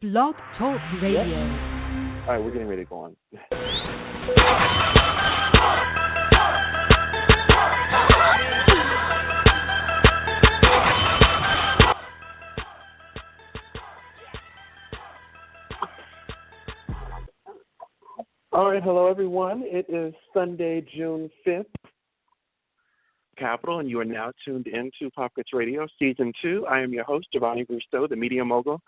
Blog Talk Radio. All right, we're getting ready to go on. All right, hello everyone. It is Sunday, June 5th, Capital, and you are now tuned into PopGlitz Radio, Season 2. I am your host, Giovanni Gusto, the media mogul,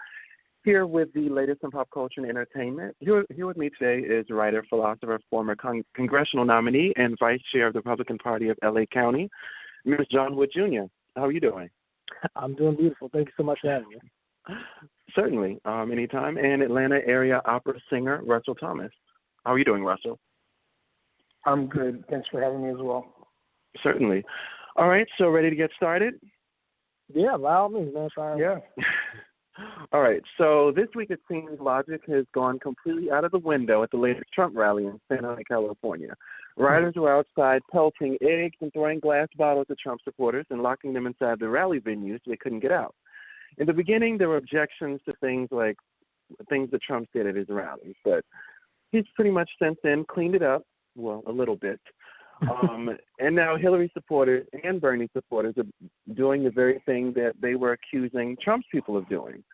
here with the latest in pop culture and entertainment. Here with me today is writer, philosopher, former congressional nominee, and vice chair of the Republican Party of L.A. County, Ms. John Wood Jr. How are you doing? I'm doing beautiful. Thank you so much for having me. Certainly, anytime. And Atlanta area opera singer, Russell Thomas. How are you doing, Russell? I'm good. Thanks for having me as well. Certainly. All right, so ready to get started? Yeah, by all means, man. Fire. Yeah. All right, so this week it seems logic has gone completely out of the window at the latest Trump rally in San Jose, California. Rioters were outside pelting eggs and throwing glass bottles at Trump supporters and locking them inside the rally venue so they couldn't get out. In the beginning, there were objections to things that Trump did at his rallies, but he's pretty much since then cleaned it up, well, a little bit. And now Hillary supporters and Bernie supporters are doing the very thing that they were accusing Trump's people of doing.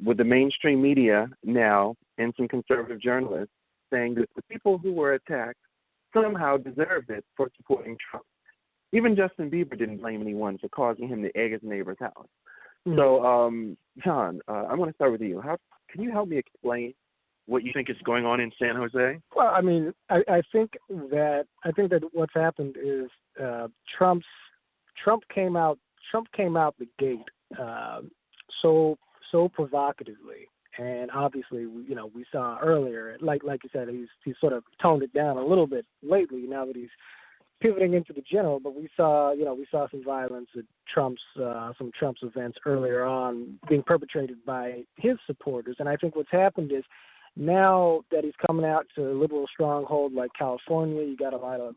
With the mainstream media now and some conservative journalists saying that the people who were attacked somehow deserved it for supporting Trump. Even Justin Bieber didn't blame anyone for causing him to egg his neighbor's house. Mm-hmm. So, John, I want to start with you. Can you help me explain what you think is going on in San Jose? Well, I mean, I think that what's happened is Trump came out the gate so provocatively, and obviously we saw earlier, like you said, he's sort of toned it down a little bit lately now that he's pivoting into the general. But we saw some violence at Trump's events earlier on being perpetrated by his supporters, and I think what's happened is, now that he's coming out to a liberal stronghold like California, you got a lot of,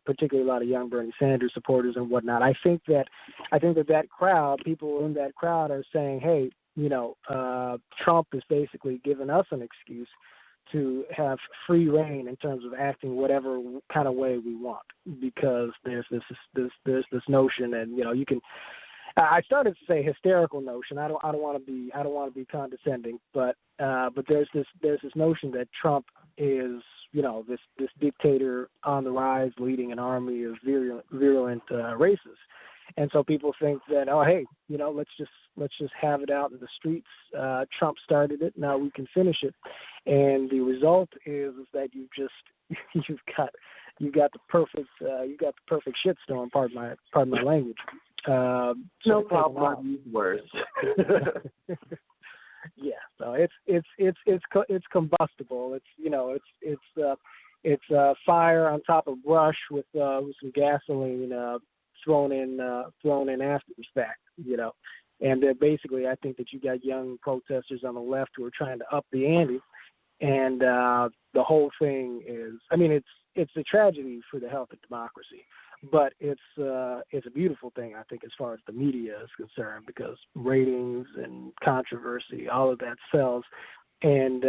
particularly a lot of young Bernie Sanders supporters and whatnot. I think that crowd, people in that crowd are saying, hey, Trump is basically giving us an excuse to have free reign in terms of acting whatever kind of way we want, because there's this notion, and you can. I started to say hysterical notion. I don't want to be condescending, but there's this notion that Trump is this dictator on the rise, leading an army of virulent racists, and so people think that, oh hey, let's just have it out in the streets. Trump started it, now we can finish it, and the result is that you've got the perfect shitstorm. Pardon my language. No problem. I've used worse. Yeah, so it's combustible. It's fire on top of brush with some gasoline thrown in after the fact. And basically, I think that you got young protesters on the left who are trying to up the ante, and the whole thing is, I mean, it's a tragedy for the health of democracy. But it's a beautiful thing, I think, as far as the media is concerned, because ratings and controversy, all of that sells. And,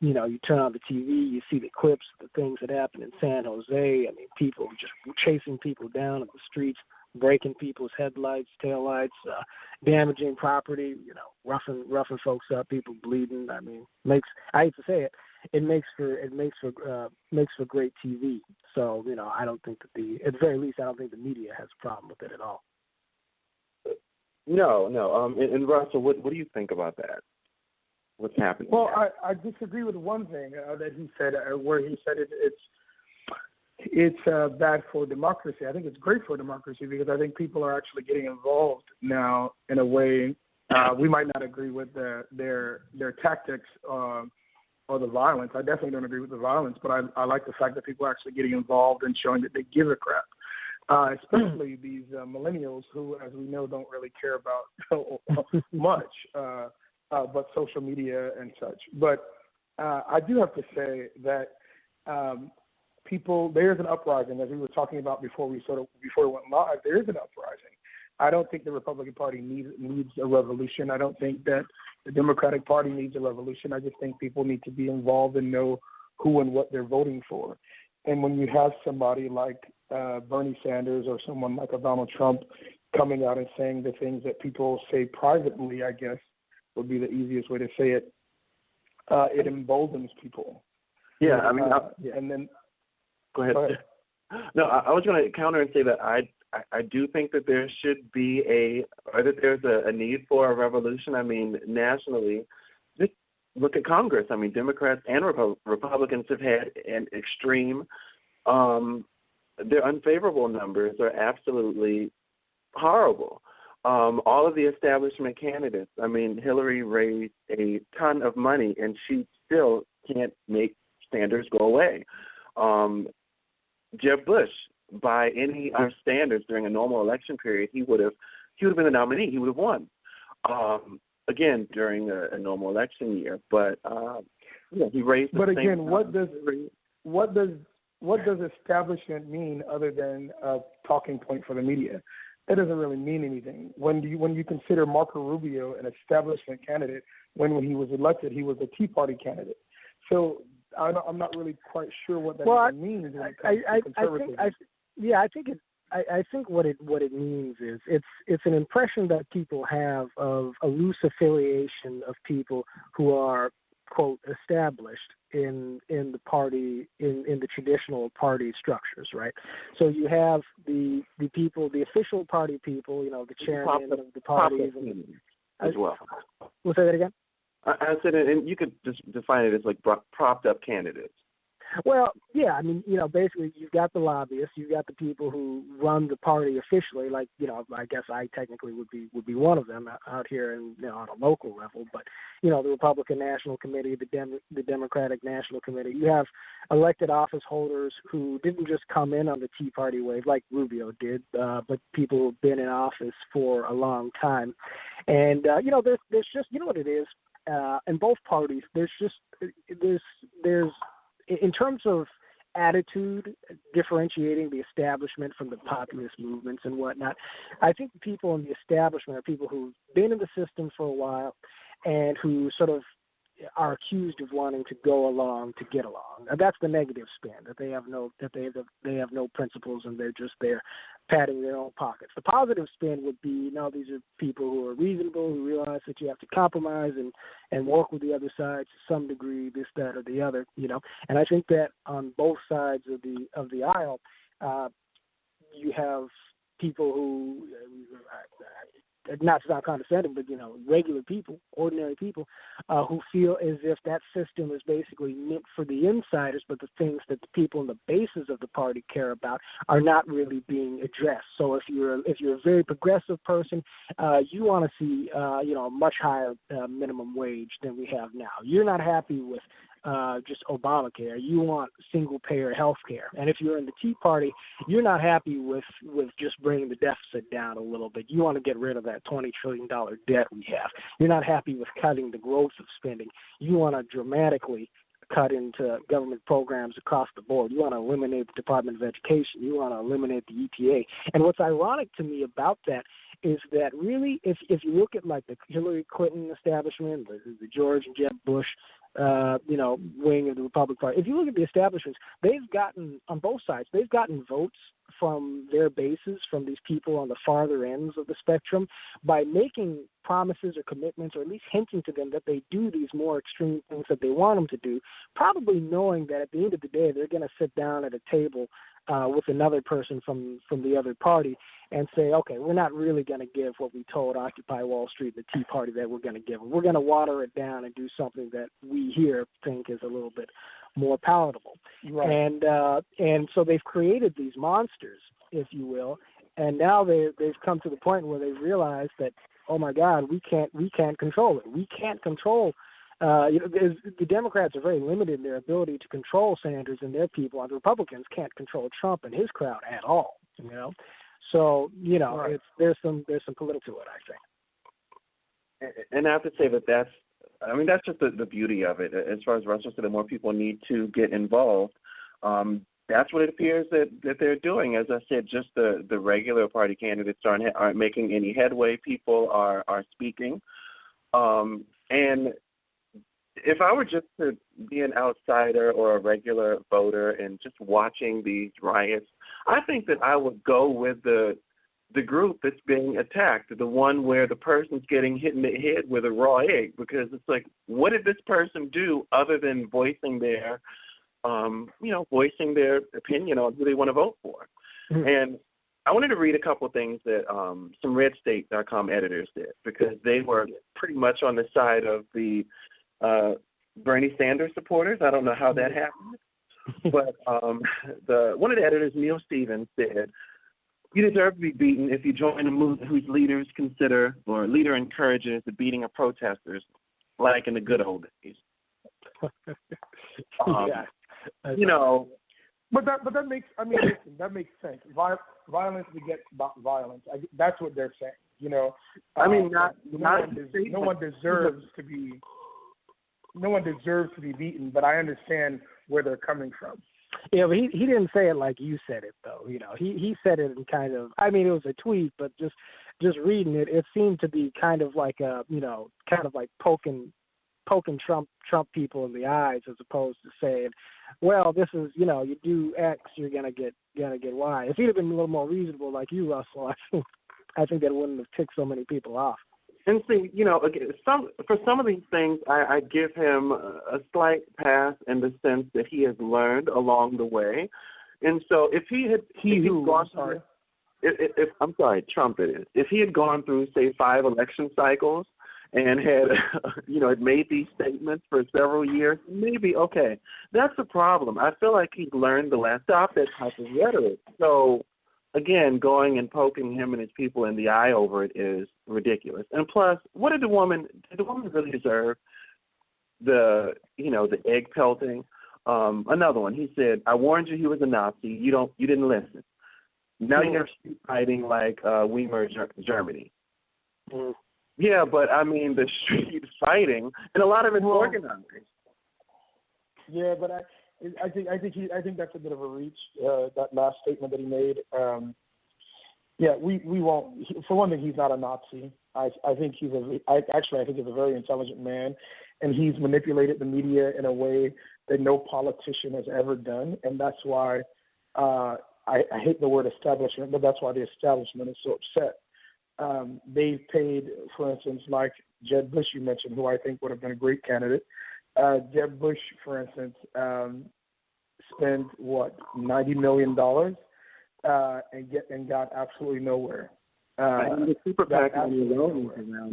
you turn on the TV, you see the clips, the things that happen in San Jose. I mean, people just chasing people down in the streets, breaking people's headlights, taillights, damaging property, roughing folks up, people bleeding. I mean, I hate to say it, it makes for great TV. So, I don't think that at the very least, I don't think the media has a problem with it at all. No. And Russell, what do you think about that? What's happening? Well, I disagree with one thing that he said, where he said it's bad for democracy. I think it's great for democracy, because I think people are actually getting involved now in a way. We might not agree with their tactics or the violence. I definitely don't agree with the violence, but I like the fact that people are actually getting involved and showing that they give a crap. Especially these millennials who, as we know, don't really care about much, but social media and such. But I do have to say that there's an uprising, as we were talking about before we went live. There is an uprising. I don't think the Republican Party needs a revolution. I don't think that The Democratic Party needs a revolution. I just think people need to be involved and know who and what they're voting for. And when you have somebody like Bernie Sanders or someone like a Donald Trump coming out and saying the things that people say privately, I guess would be the easiest way to say it, it emboldens people. Yeah, and then go ahead. No, I was going to counter and say that I do think that there should be that there's a need for a revolution. I mean, nationally, just look at Congress. I mean, Democrats and Republicans have had an extreme, their unfavorable numbers are absolutely horrible. All of the establishment candidates, I mean, Hillary raised a ton of money, and she still can't make Sanders go away. Jeb Bush, by any other standards during a normal election period, he would have been the nominee. He would have won. Again, during a normal election year, but he raised. But again, what does establishment mean other than a talking point for the media? That doesn't really mean anything. When you consider Marco Rubio an establishment candidate, when he was elected, he was a Tea Party candidate. So I'm not really quite sure what that even means when it comes to conservatism. I think what it means is it's an impression that people have of a loose affiliation of people who are, quote, established in the party, in the traditional party structures, right? So you have the people, the official party people, the chairman of the parties, as well. We'll say that again. I said, and you could just define it as like propped up candidates. Well, yeah, I mean, basically you've got the lobbyists, you've got the people who run the party officially, like, I guess I technically would be one of them out here and on a local level, but, the Republican National Committee, the Democratic National Committee, you have elected office holders who didn't just come in on the Tea Party wave like Rubio did, but people who've been in office for a long time. And, there's just, what it is, in both parties, there's in terms of attitude, differentiating the establishment from the populist movements and whatnot, I think the people in the establishment are people who've been in the system for a while and who sort of are accused of wanting to go along to get along. And that's the negative spin, that they have no principles and they're just there patting their own pockets. The positive spin would be, these are people who are reasonable, who realize that you have to compromise and work with the other side to some degree, this, that, or the other, And I think that on both sides of the aisle, you have people who, not to sound condescending, but, regular people, ordinary people, who feel as if that system is basically meant for the insiders, but the things that the people in the bases of the party care about are not really being addressed. So if you're a very progressive person, you want to see, a much higher minimum wage than we have now. You're not happy with just Obamacare. You want single-payer health care. And if you're in the Tea Party, you're not happy with just bringing the deficit down a little bit. You want to get rid of that $20 trillion debt we have. You're not happy with cutting the growth of spending. You want to dramatically cut into government programs across the board. You want to eliminate the Department of Education. You want to eliminate the EPA. And what's ironic to me about that is that really, if you look at like the Hillary Clinton establishment, the George and Jeb Bush, wing of the Republican Party, if you look at the establishments, they've gotten, on both sides, they've gotten votes from their bases, from these people on the farther ends of the spectrum, by making promises or commitments, or at least hinting to them that they do these more extreme things that they want them to do, probably knowing that at the end of the day, they're going to sit down at a table with another person from the other party and say, okay, we're not really going to give what we told Occupy Wall Street and the Tea Party that we're going to give them. We're going to water it down and do something that we here think is a little bit more palatable. Right. And so they've created these monsters, if you will, and now they've come to the point where they've realized that, oh my God, we can't control it. We can't control. The Democrats are very limited in their ability to control Sanders and their people, and the Republicans can't control Trump and his crowd at all. So right. there's some political to it, I think. And I have to say that's just the beauty of it. As far as Russell said, the more people need to get involved, that's what it appears that they're doing. As I said, just the regular party candidates aren't making any headway. People are speaking. And if I were just to be an outsider or a regular voter and just watching these riots, I think that I would go with the group that's being attacked, the one where the person's getting hit in the head with a raw egg, because it's like, what did this person do other than voicing their, voicing their opinion on who they want to vote for? Mm-hmm. And I wanted to read a couple of things that some RedState.com editors did, because they were pretty much on the side of the Bernie Sanders supporters. I don't know how that happened, but one of the editors, Neil Stevens, said, "You deserve to be beaten if you join a movement whose leaders consider or leader encourages the beating of protesters, like in the good old days." But that makes that makes sense. Violence begets violence. That's what they're saying. No one deserves to be beaten. But I understand where they're coming from. Yeah, but he didn't say it like you said it, though. He said it in kind of, it was a tweet, but just reading it, it seemed to be kind of like poking Trump people in the eyes, as opposed to saying, well, this is, you do X, you're gonna get Y. If he'd have been a little more reasonable like you, Russell, I think that wouldn't have ticked so many people off. And see, for some of these things, I give him a slight pass in the sense that he has learned along the way. And so if Trump it is. If he had gone through, say, 5 election cycles and had, had made these statements for several years, maybe, okay, that's a problem. I feel like he's learned to stop that type of rhetoric. So, again, going and poking him and his people in the eye over it is ridiculous. And plus, did the woman really deserve the egg pelting? Another one, he said, "I warned you he was a Nazi. You didn't listen. Now you're street fighting like Weimar, Germany." Mm. Yeah, but the street fighting, and a lot of it's organized. Yeah, but I think that's a bit of a reach. That last statement that he made. We won't. For one thing, he's not a Nazi. I think he's a very intelligent man, and he's manipulated the media in a way that no politician has ever done, and that's why I hate the word establishment, but that's why the establishment is so upset. They've paid, for instance, like Jeb Bush, you mentioned, who I think would have been a great candidate. Jeb Bush, for instance, spent $90 million and got absolutely nowhere. And the super PAC money alone was around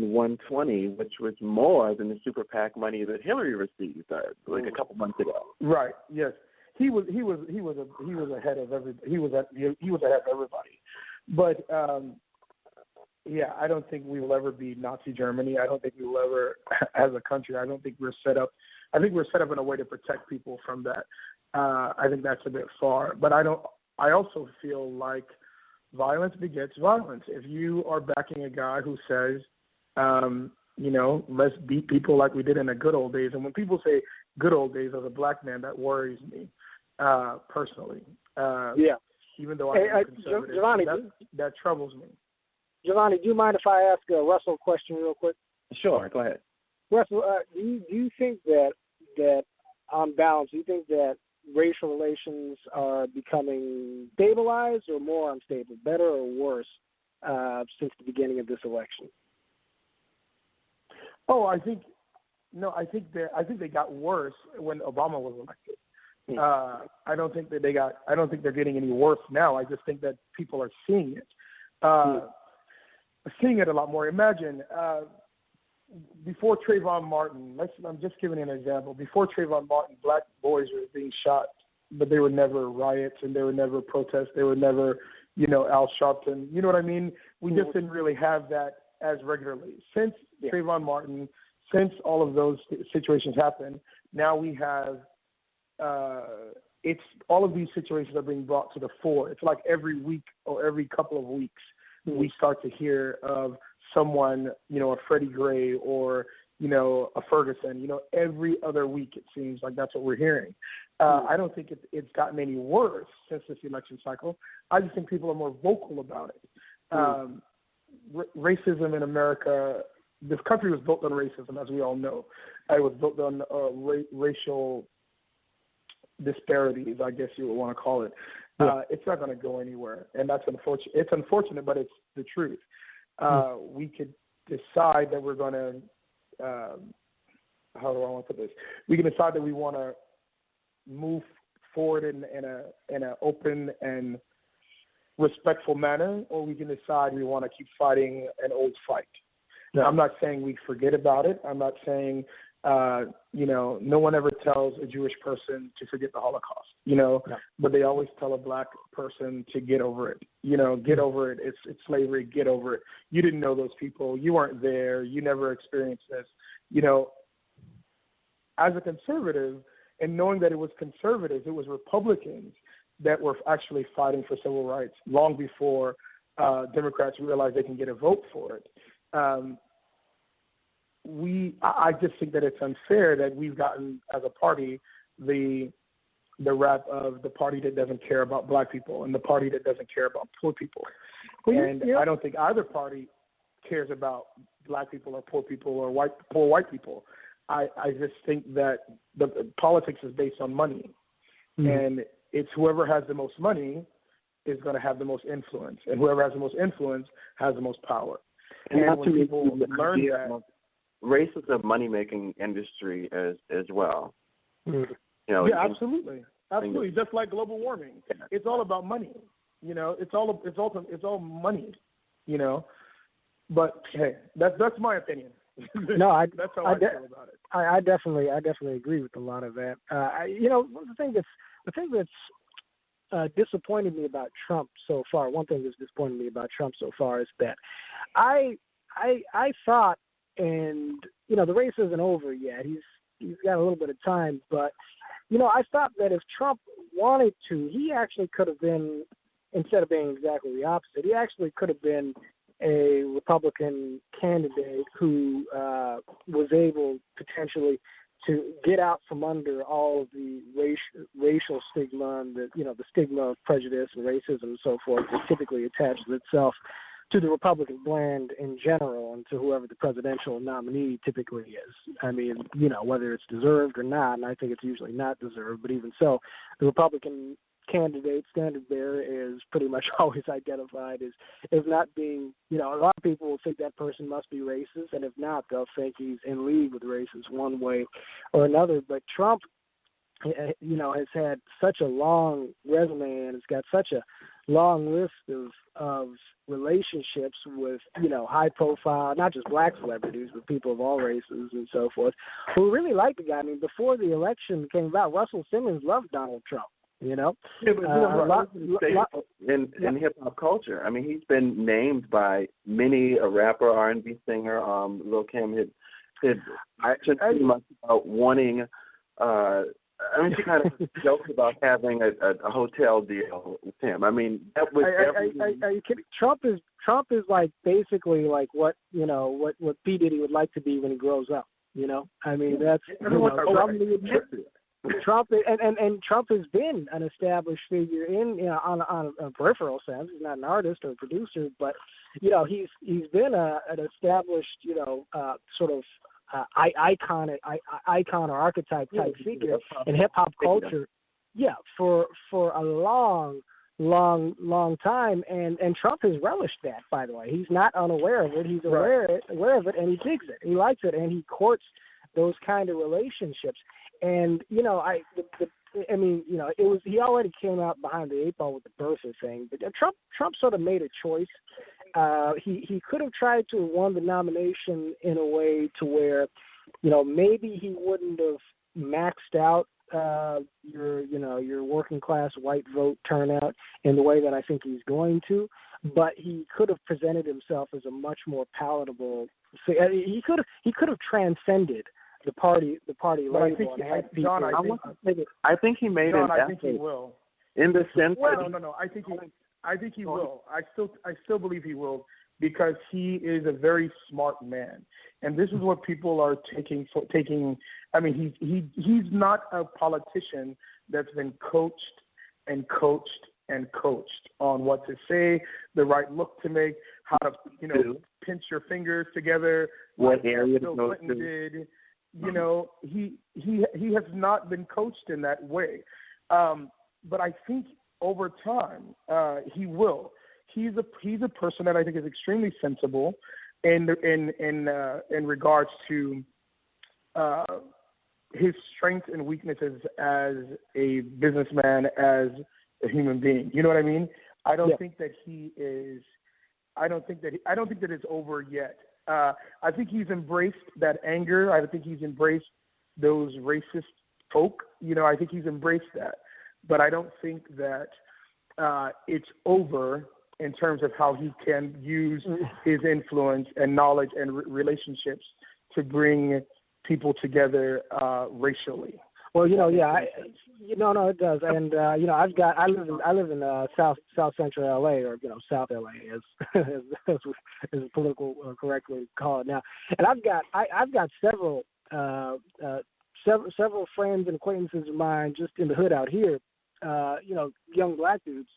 $120, which was more than the super PAC money that Hillary received a couple months ago. Right. Yes. He was ahead of everybody. He was ahead of everybody. But I don't think we will ever be Nazi Germany. I don't think we will ever, as a country. I don't think we're set up. I think we're set up in a way to protect people from that. I think that's a bit far. But I also feel like violence begets violence. If you are backing a guy who says, let's beat people like we did in the good old days, and when people say good old days as a black man, that worries me personally. Even though I'm conservative, Giovanni, that troubles me. Giovanni, do you mind if I ask Russell a question real quick? Sure, go ahead. Russell, do you think that on balance, do you think that racial relations are becoming stabilized or more unstable, better or worse since the beginning of this election? Oh, I think they got worse when Obama was elected. I don't think they're getting any worse now. I just think that people are seeing it. Seeing it a lot more. Imagine before Trayvon Martin, I'm just giving an example. Before Trayvon Martin, black boys were being shot, but there were never riots and there were never protests. There were never, Al Sharpton. You know what I mean? We just didn't really have that as regularly. Since Trayvon Martin, since all of those situations happened, now we have it's all of these situations are being brought to the fore. It's like every week or every couple of weeks we start to hear of someone, a Freddie Gray or, a Ferguson, every other week it seems like that's what we're hearing. I don't think it's gotten any worse since this election cycle. I just think people are more vocal about it. Racism in America, this country was built on racism, as we all know. It was built on racial disparities, I guess you would want to call it. It's not going to go anywhere, and that's unfortunate. It's unfortunate, but it's the truth. We could decide that we're going to, how do I want to put this? We can decide that we want to move forward in an open and respectful manner, or we can decide we want to keep fighting an old fight. Now, I'm not saying we forget about it. I'm not saying, no one ever tells a Jewish person to forget the Holocaust, but they always tell a black person to get over it. Get over it. It's slavery. Get over it. You didn't know those people. You weren't there. You never experienced this. As a conservative, and knowing that it was conservatives, it was Republicans that were actually fighting for civil rights long before Democrats realized they can get a vote for it. I just think that it's unfair that we've gotten, as a party, the rap of the party that doesn't care about black people and the party that doesn't care about poor people. I don't think either party cares about black people or poor people or poor white people. I just think that the politics is based on money, and it's whoever has the most money is going to have the most influence, and whoever has the most influence has the most power. And when people learn that, race is a money-making industry as well. Yeah, absolutely. Just like global warming, it's all about money. It's all money. But hey, that's my opinion. No, that's how I feel about it. I definitely agree with a lot of that. The thing that's disappointed me about Trump so far. One thing that's disappointed me about Trump so far is that I thought, and the race isn't over yet. He's got a little bit of time, but I thought that if Trump wanted to, he actually could have been, instead of being exactly the opposite, he actually could have been a Republican candidate who was able potentially to get out from under all of the racial stigma and the stigma of prejudice and racism and so forth that typically attaches itself to the Republican brand in general and to whoever the presidential nominee typically is. I mean, whether it's deserved or not, and I think it's usually not deserved, but even so, the Republican candidate standard bearer is pretty much always identified as not being, a lot of people will think that person must be racist, and if not, they'll think he's in league with racists one way or another. But Trump, has had such a long resume and has got such a long list of relationships with, high profile, not just black celebrities, but people of all races and so forth, who really like the guy. I mean, before the election came about, Russell Simmons loved Donald Trump. In hip hop culture. I mean, he's been named by many a rapper, R&B singer. Lil Kim had mentioned too much about wanting. She kind of joked about having a hotel deal with him. I mean, that was. Are you kidding? Trump is like basically like what P. Diddy would like to be when he grows up. I mean, that's Trump and Trump has been an established figure on a peripheral sense. He's not an artist or a producer, but he's been an established sort of icon or archetype type figure in hip hop culture. Yeah, for a long time, and Trump has relished that. By the way, he's not unaware of it. He's aware of it, and he digs it. He likes it, and he courts those kind of relationships. And he already came out behind the eight ball with the birther thing. But Trump sort of made a choice. He could have tried to have won the nomination in a way to where, maybe he wouldn't have maxed out your working class white vote turnout in the way that I think he's going to. But he could have presented himself as a much more palatable. He could have transcended the party label. I think he made an effort. I think he will. In the sense that no. I think he will. I still believe he will, because he is a very smart man, and this is what people are taking. I mean, he's not a politician that's been coached on what to say, the right look to make, how to, pinch your fingers together. What area Bill Clinton did. He has not been coached in that way. But I think over time he will. He's a person that I think is extremely sensible in regards to his strengths and weaknesses as a businessman, as a human being. You know what I mean? I don't think that he is. I don't think that it's over yet. I think he's embraced that anger. I think he's embraced those racist folk. I think he's embraced that. But I don't think that it's over in terms of how he can use his influence and knowledge and relationships to bring people together racially. Well, it does, and I live in South Central LA, or South LA, as political correctly call it now, and I've got several friends and acquaintances of mine just in the hood out here, young black dudes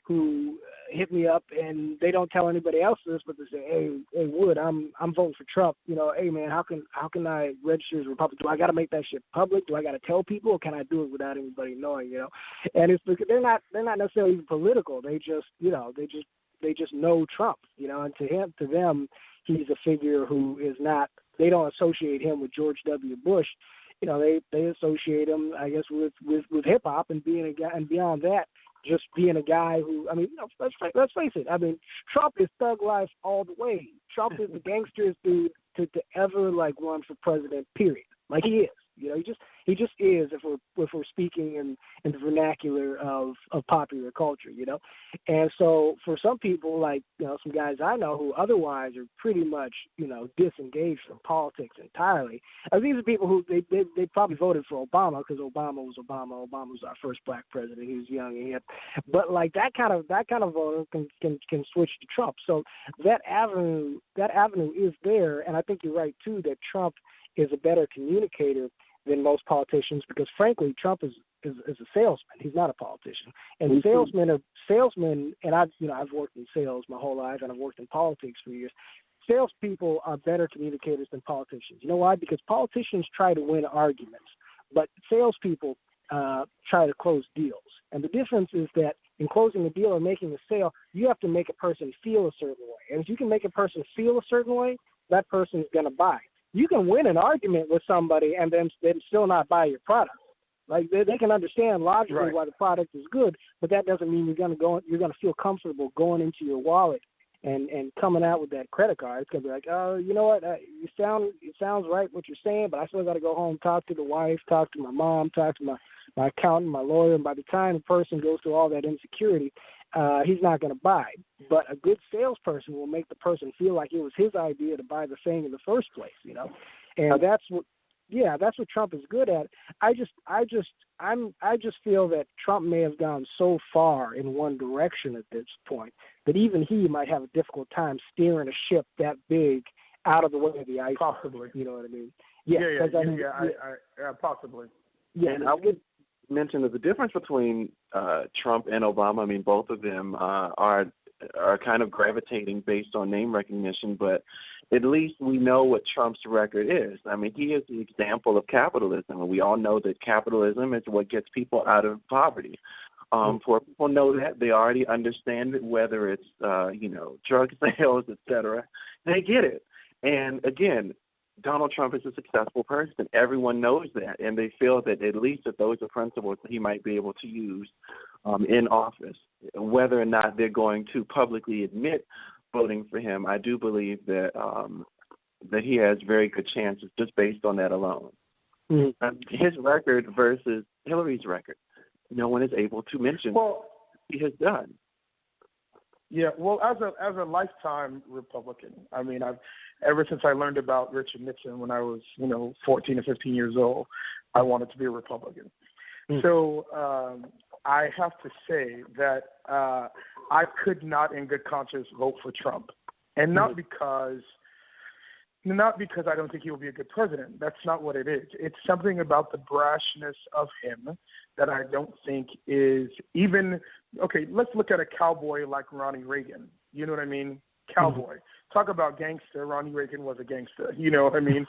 who hit me up, and they don't tell anybody else this, but they say, hey Wood, I'm voting for Trump. Hey man, how can I register as a Republican? Do I got to make that shit public? Do I got to tell people, or can I do it without anybody knowing? And it's because they're not necessarily even political. They just they just know Trump. And to them, he's a figure who is not. They don't associate him with George W. Bush. They associate him, I guess, with hip hop and being a guy, and beyond that, just being a guy who, let's face it. Trump is thug life all the way. Trump is the gangsterest dude to ever run for president. Period. He is. He just is. If we're speaking in the vernacular of popular culture, And so for some people, some guys I know who otherwise are pretty much disengaged from politics entirely. These are people who they probably voted for Obama because Obama was Obama. Obama was our first black president. He was young and hip. But that kind of voter can switch to Trump. So that avenue is there, and I think you're right too that Trump is a better communicator than most politicians, because frankly, Trump is a salesman. He's not a politician. And salesmen, and I've worked in sales my whole life, and I've worked in politics for years. Salespeople are better communicators than politicians. You know why? Because politicians try to win arguments, but salespeople try to close deals. And the difference is that in closing a deal or making a sale, you have to make a person feel a certain way. And if you can make a person feel a certain way, that person is going to buy. You can win an argument with somebody and then still not buy your product. They can understand logically why the product is good, but that doesn't mean you're going to feel comfortable going into your wallet and coming out with that credit card. It's going to be like, oh, you know what? It sounds right what you're saying, but I still got to go home, talk to the wife, talk to my mom, talk to my accountant, my lawyer, and by the time the person goes through all that insecurity, he's not going to buy. But a good salesperson will make the person feel like it was his idea to buy the thing in the first place, And that's what Trump is good at. I just feel that Trump may have gone so far in one direction at this point that even he might have a difficult time steering a ship that big out of the way of the ice. Possibly. You know what I mean? Possibly. Yeah, and I would mention that the difference between Trump and Obama, both of them are kind of gravitating based on name recognition, but at least we know what Trump's record is. He is the example of capitalism, and we all know that capitalism is what gets people out of poverty. For people know that, they already understand it, whether it's, drug sales, et cetera. They get it. And again, Donald Trump is a successful person. Everyone knows that, and they feel that at least that those are principles that he might be able to use in office. Whether or not they're going to publicly admit voting for him, I do believe that that he has very good chances just based on that alone. Mm-hmm. His record versus Hillary's record, no one is able to mention what he has done. Yeah, well, as a lifetime Republican, I've ever since I learned about Richard Nixon when I was 14 or 15 years old, I wanted to be a Republican. Mm-hmm. So I have to say that I could not, in good conscience, vote for Trump, and not because I don't think he will be a good president. That's not what it is. It's something about the brashness of him that I don't think is even okay. Let's look at a cowboy like Ronnie Reagan. You know what I mean? cowboy. Talk about gangster. Ronnie Reagan was a gangster. You know what I mean?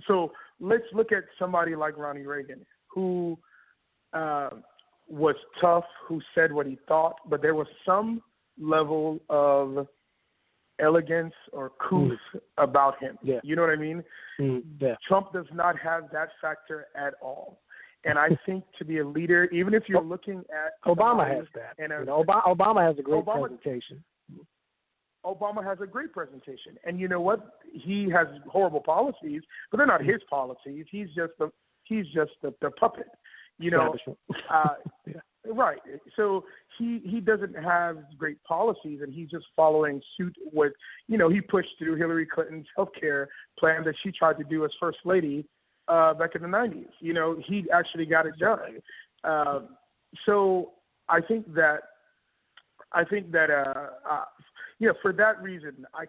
So let's look at somebody like Ronnie Reagan, who was tough, who said what he thought, but there was some level of elegance or couth about him. Yeah. You know what I mean? Yeah. Trump does not have that factor at all. And I think to be a leader, even if you're looking at Obama has that. And Obama has a great presentation. Obama has a great presentation. And you know what? He has horrible policies, but they're not his policies. He's just the puppet. You know, right. So he doesn't have great policies, and he's just following suit with, you know, he pushed through Hillary Clinton's health care plan that she tried to do as first lady back in the 90s. You know, he actually got it done. So I think that you know, for that reason, I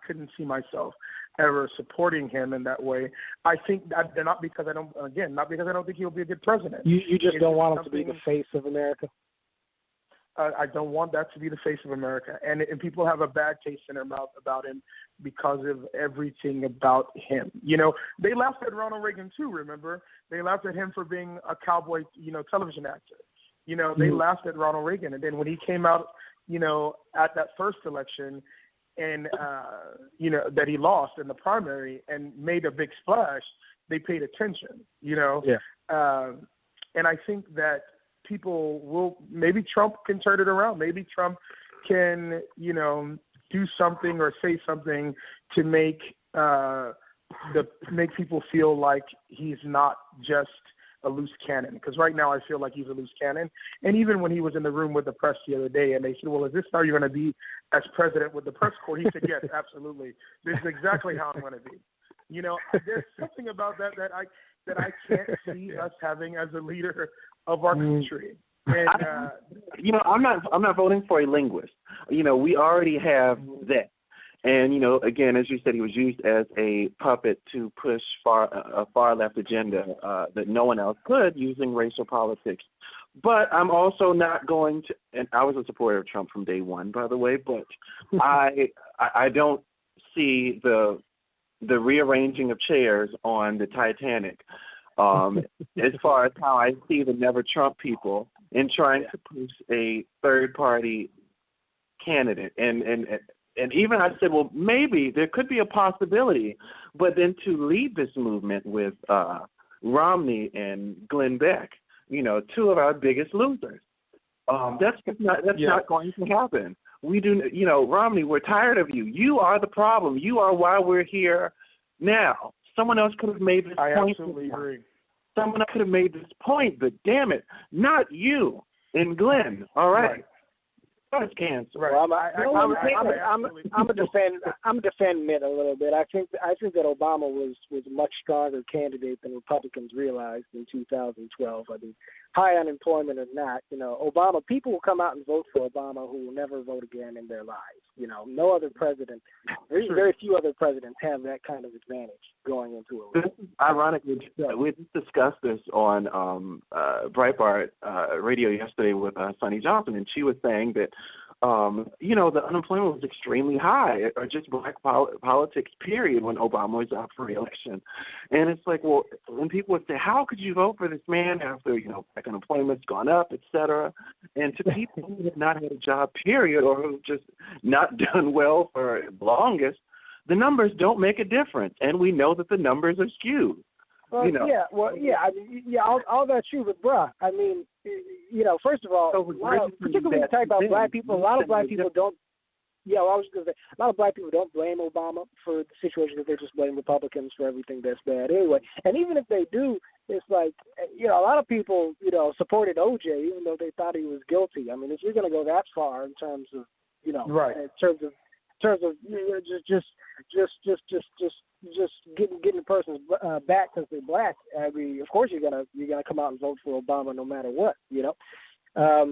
couldn't see myself ever supporting him in that way. I think that not because I don't think he'll be a good president. You just don't want him to be the face of America? I don't want that to be the face of America. And people have a bad taste in their mouth about him because of everything about him. You know, they laughed at Ronald Reagan too, remember? They laughed at him for being a cowboy, you know, television actor. You know, they laughed at Ronald Reagan. And then when he came out, you know, at that first election and, you know, that he lost in the primary and made a big splash, they paid attention, you know. Yeah. And I think that people will, maybe Trump can turn it around. Maybe Trump can, you know, do something or say something to make people feel like he's not just a loose cannon. Because right now I feel like he's a loose cannon. And even when he was in the room with the press the other day and they said, well, is this how you're going to be as president with the press corps? He said, yes, absolutely. This is exactly how I'm going to be. You know, there's something about that I can't see us having as a leader of our country. And you know, I'm not voting for a linguist. You know, we already have that. And, you know, again, as you said, he was used as a puppet to push a far left agenda that no one else could, using racial politics. But I'm also not going to, and I was a supporter of Trump from day one, by the way, but I don't see the rearranging of chairs on the Titanic as far as how I see the Never Trump people in trying to push a third-party candidate. And even I said, well, maybe there could be a possibility, but then to lead this movement with Romney and Glenn Beck, you know, two of our biggest losers, that's not going to happen. We do, you know, Romney, we're tired of you. You are the problem. You are why we're here now. Someone else could have made this point. I absolutely agree. Someone else could have made this point, but damn it, not you and Glenn. All right. That's cancer. Right. Well, I'm a defend Mitt a little bit. I think that Obama was a much stronger candidate than Republicans realized in 2012. I mean, high unemployment or not, you know, Obama, people will come out and vote for Obama who will never vote again in their lives. You know, no other president, very few other presidents have that kind of advantage going into a race. This is ironic. We discussed this on Breitbart radio yesterday with Sonny Johnson, and she was saying that, you know, the unemployment was extremely high, or just black politics, period, when Obama was up for re-election. And it's like, well, when people would say, how could you vote for this man after, you know, black unemployment's gone up, et cetera? And to people who have not had a job, period, or who've just not done well for the longest, the numbers don't make a difference. And we know that the numbers are skewed. Well, you know. All that's true, but bruh, I mean, you know, first of all, particularly when you talk about black people, a lot of black people don't. Yeah, well, I was going to say, a lot of black people don't blame Obama for the situation, that they just blame Republicans for everything that's bad anyway. And even if they do, it's like, you know, a lot of people, you know, supported OJ even though they thought he was guilty. I mean, if you're going to go that far in terms of, you know, in terms of you know, just getting the person's back because they're black. I mean, of course you're gonna come out and vote for Obama no matter what, you know. But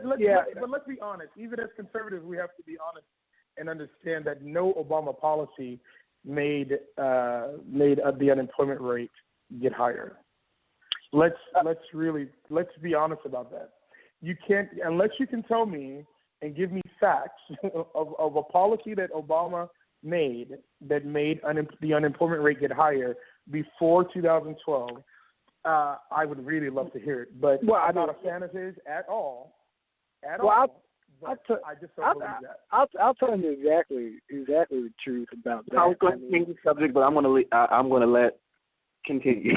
let's be honest. Even as conservatives, we have to be honest and understand that no Obama policy made the unemployment rate get higher. Let's be honest about that. You can't, unless you can tell me and give me facts of a policy that Obama made that made the unemployment rate get higher before 2012, I would really love to hear it. But I'm not a fan of his at all. I just don't believe that. I'll tell you exactly the truth about that. I was going to change the subject, but I'm going to let continue.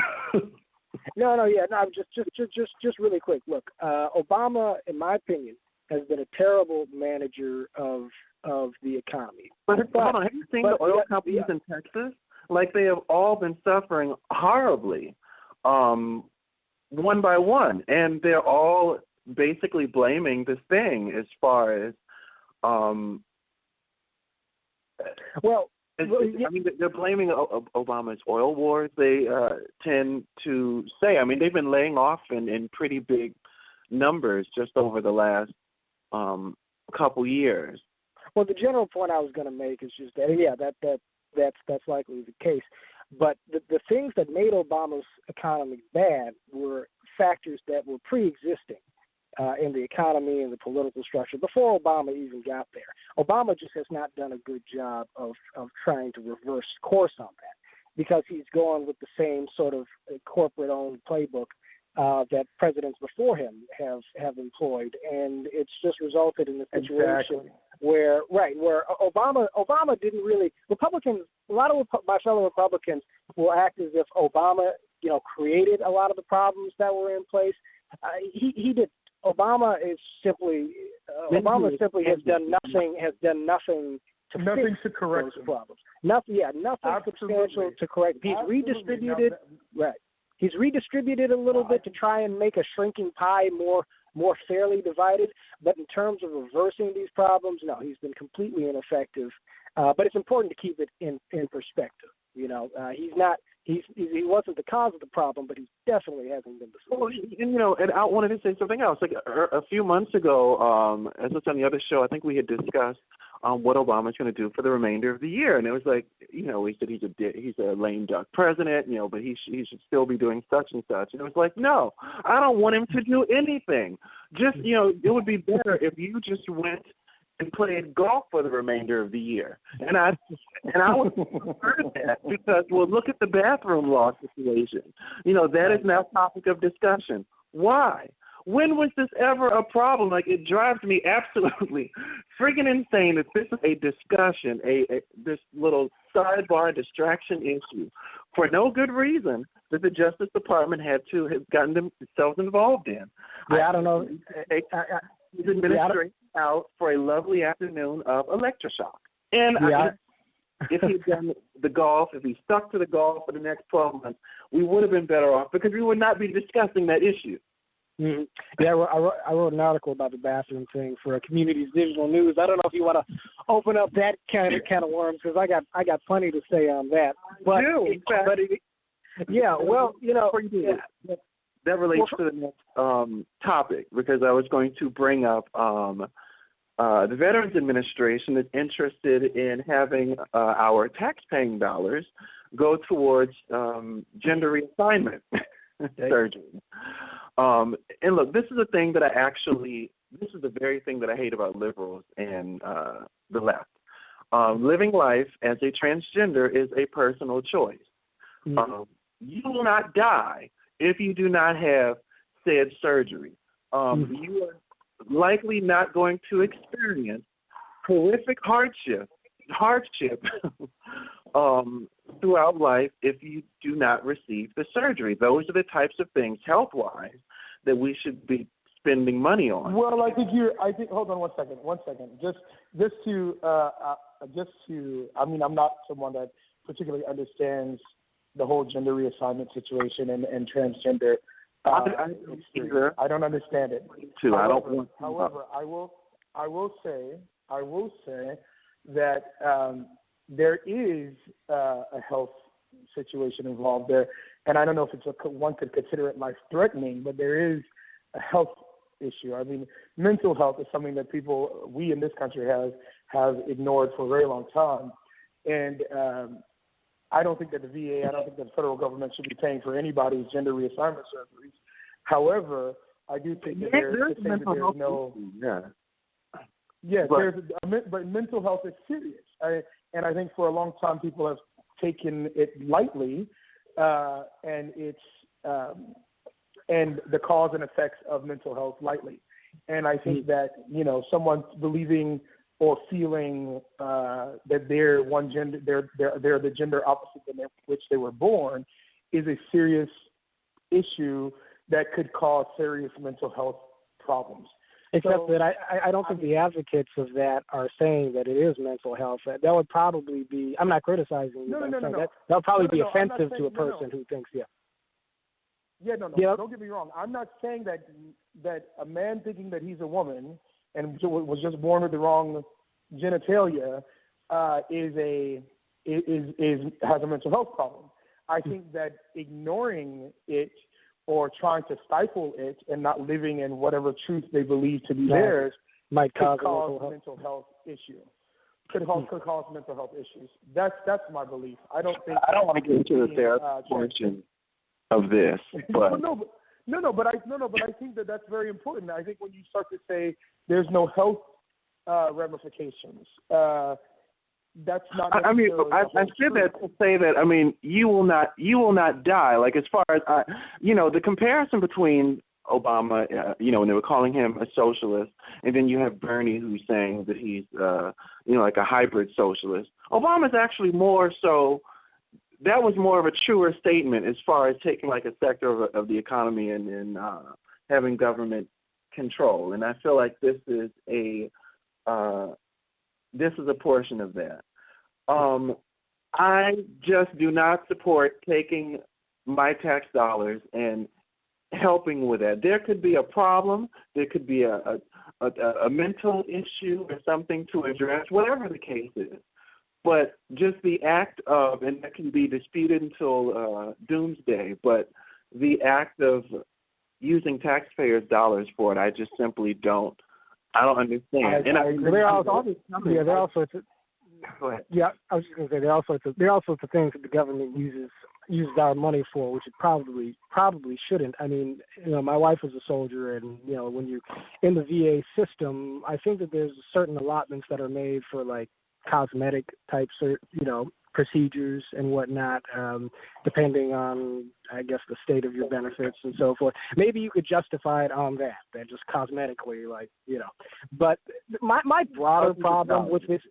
Just really quick. Look, Obama, in my opinion, has been a terrible manager of the economy. But hold on, have you seen the oil companies in Texas? Like, they have all been suffering horribly, one by one, and they're all basically blaming this thing as far as they're blaming Obama's oil wars. They tend to say, I mean, they've been laying off in pretty big numbers just over the last couple years. Well, the general point I was going to make is just that that's likely the case. But the things that made Obama's economy bad were factors that were pre-existing in the economy and the political structure before Obama even got there. Obama just has not done a good job of trying to reverse course on that, because he's going with the same sort of corporate-owned playbook that presidents before him have employed, and it's just resulted in a situation where Obama didn't really. Republicans, a lot of my fellow Republicans will act as if Obama, created a lot of the problems that were in place. He did. Obama simply has done nothing to correct those problems. Nothing substantial to correct. He's redistributed. Right. He's redistributed a little bit to try and make a shrinking pie more fairly divided. But in terms of reversing these problems, no, he's been completely ineffective. But it's important to keep it in perspective. He wasn't the cause of the problem, but he definitely hasn't been the solution. And I wanted to say something else. Like a few months ago, as it's on the other show, I think we had discussed what Obama's going to do for the remainder of the year, and it was like, he said he's a lame duck president, but he should still be doing such and such, and it was like, no, I don't want him to do anything. Just it would be better if you just went and played golf for the remainder of the year. And I would prefer that, because, look at the bathroom law situation. That is now topic of discussion. Why? When was this ever a problem? Like, it drives me absolutely freaking insane that this is a discussion, this little sidebar distraction issue for no good reason that the Justice Department had to have gotten themselves involved in. Yeah, I don't know. His administration out for a lovely afternoon of electroshock. And if he'd done the golf, if he stuck to the golf for the next 12 months, we would have been better off, because we would not be discussing that issue. Mm-hmm. Yeah, I wrote an article about the bathroom thing for Community's Digital News. I don't know if you want to open up that kind of worms, because I got plenty to say on that. But that relates to the next topic, because I was going to bring up the Veterans Administration is interested in having our tax-paying dollars go towards gender reassignment surgery. And look, this is a thing that this is the very thing that I hate about liberals and the left. Living life as a transgender is a personal choice. Mm-hmm. You will not die if you do not have said surgery. You are likely not going to experience horrific hardship throughout life if you do not receive the surgery. Those are the types of things, health-wise, that we should be spending money on. Well, I think hold on one second. Just to I mean, I'm not someone that particularly understands the whole gender reassignment situation and transgender. I don't understand it. However, I will say that there is a health situation involved there, and I don't know if one could consider it life-threatening, but there is a health issue. I mean, mental health is something that we in this country have ignored for a very long time, and I don't think that the VA, I don't think that the federal government should be paying for anybody's gender reassignment surgeries. However, I do think that there's no. Yes, but mental health is serious, and I think for a long time people have taken it lightly, and it's and the cause and effects of mental health lightly. And I think that someone believing or feeling that they're one gender, they're the gender opposite than which they were born, is a serious issue that could cause serious mental health problems. Except that I don't think the advocates of that are saying that it is mental health. That would probably be, I'm not criticizing you. No. That would probably be offensive to a person who thinks, Don't get me wrong. I'm not saying that a man thinking that he's a woman and was just born with the wrong genitalia has a mental health problem. I think that ignoring it or trying to stifle it and not living in whatever truth they believe to be theirs might cause a mental health issue. Could cause mental health issues. That's my belief. I don't want to get into the therapy portion of this, but but I think that that's very important. I think when you start to say there's no health ramifications, that's not. I said that to say that. I mean, you will not die. Like, as far as the comparison between Obama, when they were calling him a socialist, and then you have Bernie who's saying that he's, like a hybrid socialist. Obama's actually more so. That was more of a truer statement as far as taking like a sector of the economy and having government control. And I feel like this is a portion of that. I just do not support taking my tax dollars and helping with that. There could be a problem. There could be a mental issue or something to address, whatever the case is. But just the act of, and that can be disputed until doomsday, but the act of using taxpayers' dollars for it, I just simply don't understand. There are all sorts of. Go ahead. Yeah, I was just going to say there are all sorts of things that the government uses our money for, which it probably shouldn't. I mean, my wife was a soldier, and when you're in the VA system, I think that there's certain allotments that are made for like cosmetic types, procedures and whatnot, depending on, I guess, the state of your benefits and so forth. Maybe you could justify it on that just cosmetically, But my broader problem with this.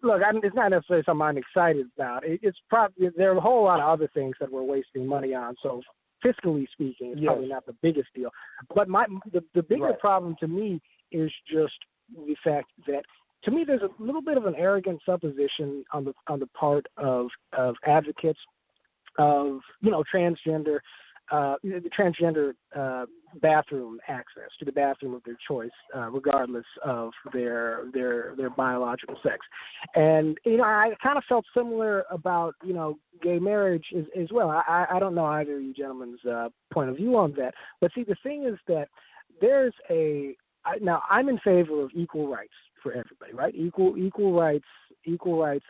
Look, it's not necessarily something I'm excited about. It's probably there are a whole lot of other things that we're wasting money on. So fiscally speaking, it's probably not the biggest deal. But the bigger problem to me is just the fact that, to me, there's a little bit of an arrogant supposition on the part of advocates of transgender bathroom access to the bathroom of their choice, regardless of their biological sex. And I kind of felt similar about gay marriage as well. I don't know either of you gentlemen's point of view on that, but see, the thing is that there's now I'm in favor of equal rights for everybody, right? Equal rights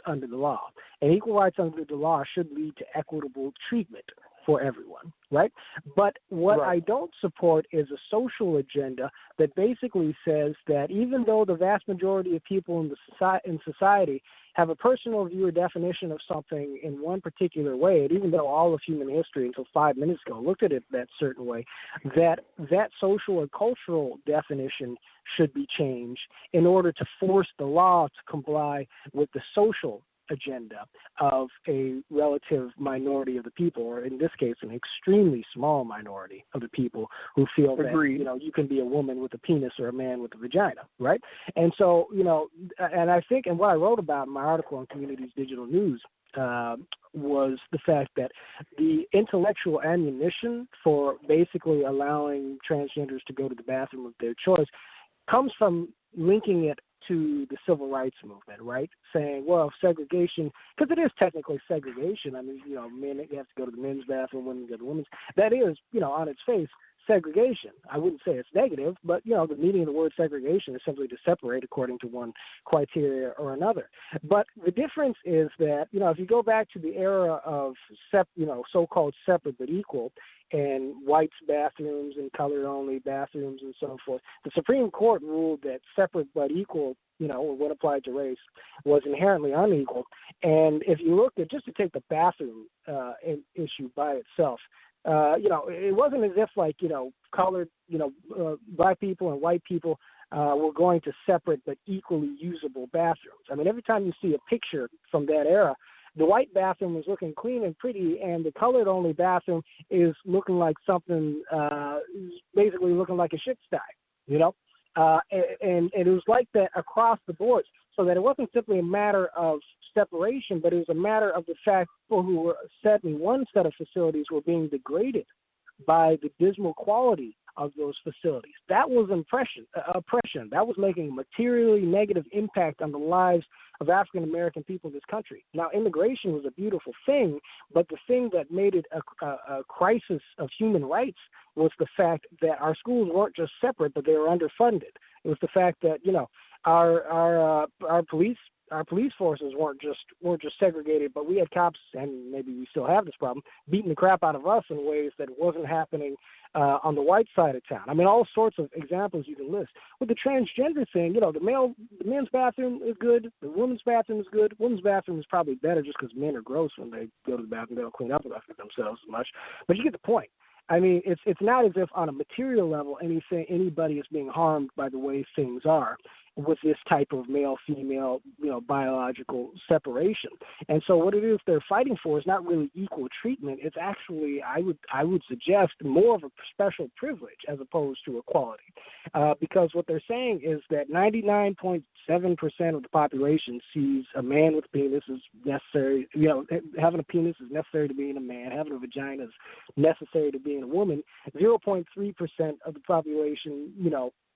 under the law, and equal rights under the law should lead to equitable treatment for everyone, right? But what I don't support is a social agenda that basically says that even though the vast majority of people in society have a personal view or definition of something in one particular way, and even though all of human history until 5 minutes ago looked at it that certain way, that social or cultural definition should be changed in order to force the law to comply with the social agenda of a relative minority of the people, or in this case, an extremely small minority of the people who feel that you can be a woman with a penis or a man with a vagina, right? And so, and I think, and what I wrote about in my article on Communities Digital News was the fact that the intellectual ammunition for basically allowing transgenders to go to the bathroom of their choice comes from linking it to the civil rights movement, right? Saying, well, segregation, because it is technically segregation. I mean, men have to go to the men's bathroom, women go to the women's. That is, on its face, segregation. I wouldn't say it's negative, but, the meaning of the word segregation is simply to separate according to one criteria or another. But the difference is that, if you go back to the era of, so-called separate but equal, and whites bathrooms and color-only bathrooms and so forth, the Supreme Court ruled that separate but equal, or what applied to race, was inherently unequal. And if you look at, just to take the bathroom issue by itself, it wasn't as if colored, black people and white people were going to separate but equally usable bathrooms. I mean, every time you see a picture from that era, the white bathroom is looking clean and pretty, and the colored-only bathroom is looking like something, basically looking like a shit sty, and it was like that across the board, so that it wasn't simply a matter of separation, but it was a matter of the fact people who were set in one set of facilities were being degraded by the dismal quality of those facilities. That was oppression. That was making a materially negative impact on the lives of African American people in this country. Now, immigration was a beautiful thing, but the thing that made it a crisis of human rights was the fact that our schools weren't just separate, but they were underfunded. It was the fact that our police forces weren't just segregated, but we had cops, and maybe we still have this problem, beating the crap out of us in ways that wasn't happening on the white side of town. I mean, all sorts of examples you can list. With the transgender thing, the men's bathroom is good, the women's bathroom is good. Women's bathroom is probably better just because men are gross when they go to the bathroom. They don't clean up after themselves as much. But you get the point. I mean, it's not as if on a material level anybody is being harmed by the way things are with this type of male-female, biological separation. And so what it is they're fighting for is not really equal treatment. It's actually, I would suggest, more of a special privilege as opposed to equality. Because what they're saying is that 99.7% of the population sees a man with a penis is necessary, having a penis is necessary to being a man, having a vagina is necessary to being a woman. 0.3% of the population,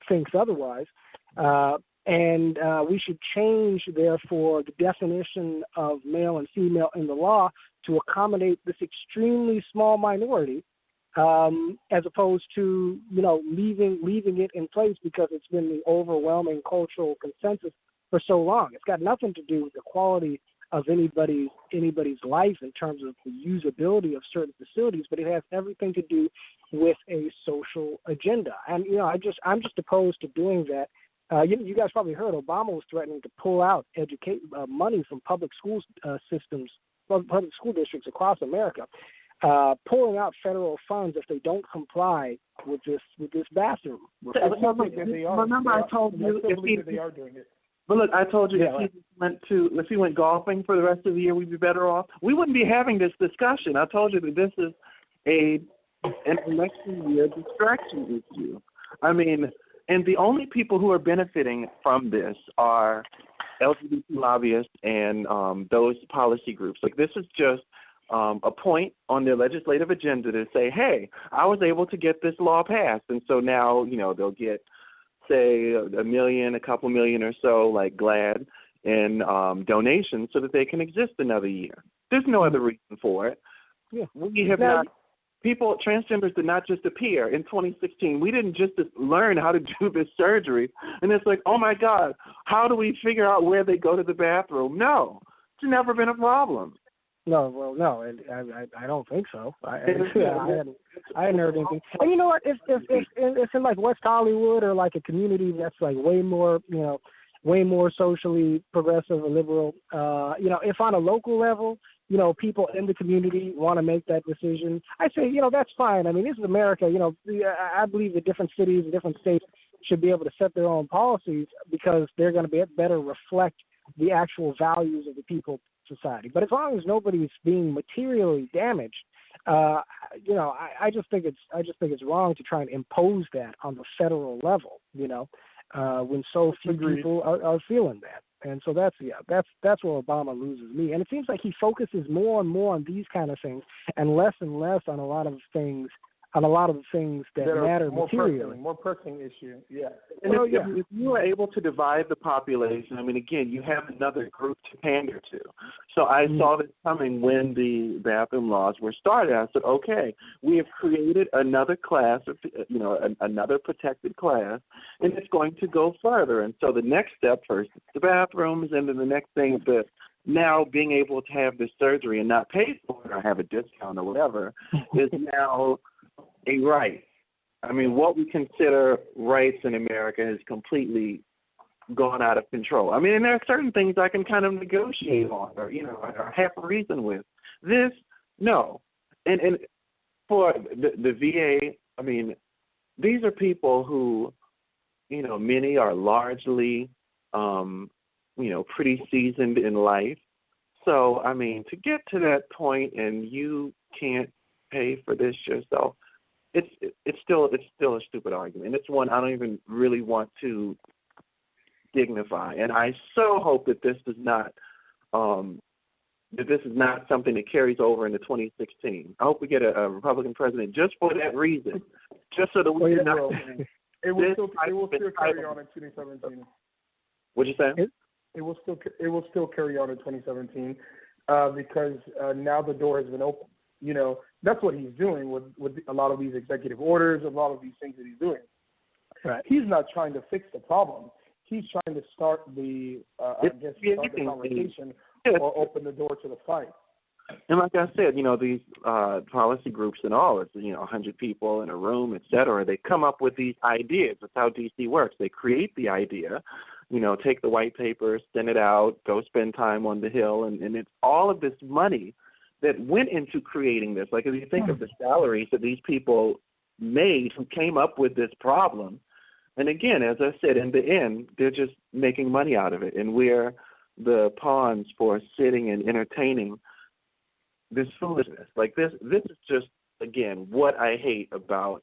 thinks otherwise. And we should change, therefore, the definition of male and female in the law to accommodate this extremely small minority, as opposed to, leaving it in place because it's been the overwhelming cultural consensus for so long. It's got nothing to do with the quality of anybody's life in terms of the usability of certain facilities, but it has everything to do with a social agenda. And I'm just opposed to doing that. You guys probably heard Obama was threatening to pull out money from public school systems, public school districts across America, pulling out federal funds if they don't comply with this bathroom. Remember, I told you if they are doing it. But look, I told you if he went golfing for the rest of the year, we'd be better off. We wouldn't be having this discussion. I told you that this is an election year distraction issue. I mean, and the only people who are benefiting from this are LGBT lobbyists and those policy groups. Like, this is just a point on their legislative agenda to say, hey, I was able to get this law passed. And so now, they'll get, say, $1 million, a couple million or so, like GLAD, in donations so that they can exist another year. There's no other reason for it. Yeah. We have transgenders did not just appear in 2016. We didn't just learn how to do this surgery. And it's like, oh, my God, how do we figure out where they go to the bathroom? No, it's never been a problem. No, I don't think so. I hadn't heard anything. And you know what? If it's in like West Hollywood or like a community that's like way more socially progressive or liberal, if on a local level, people in the community want to make that decision, I say, that's fine. I mean, this is America. I believe that different cities and different states should be able to set their own policies because they're going to better reflect the actual values of the people society. But as long as nobody's being materially damaged, I just think it's wrong to try and impose that on the federal level. When so few people are feeling that. And so that's where Obama loses me. And it seems like he focuses more and more on these kind of things and less on a lot of things on a lot of the things that matter materially. More pressing issue, yeah. And if you are able to divide the population, I mean, again, you have another group to pander to. So I saw this coming when the bathroom laws were started. I said, okay, we have created another class, of, another protected class, and it's going to go further. And so the next step, first, the bathrooms, and then the next thing is the now being able to have this surgery and not pay for it or have a discount or whatever is now a right. I mean, what we consider rights in America has completely gone out of control. I mean, and there are certain things I can kind of negotiate on or have a reason with. This, no. And for the VA, I mean, these are people who, many are largely pretty seasoned in life. So, I mean, to get to that point and you can't pay for this yourself, it's still a stupid argument. It's one I don't even really want to dignify. And I so hope that this does not is not something that carries over into 2016. I hope we get a Republican president just for that reason, just so that we can not. It will still carry on in 2017. What'd you say? It will still carry on in 2017 because now the door has been open. That's what he's doing with a lot of these executive orders, a lot of these things that he's doing. Right. He's not trying to fix the problem. He's trying to start the conversation or open the door to the fight. And like I said, these policy groups and all, it's 100 people in a room, et cetera. They come up with these ideas. That's how DC works. They create the idea, take the white paper, send it out, go spend time on the Hill, and it's all of this money that went into creating this. Like if you think of the salaries that these people made who came up with this problem, and again, as I said, in the end, they're just making money out of it, and we're the pawns for sitting and entertaining this foolishness. Like this is just, again, what I hate about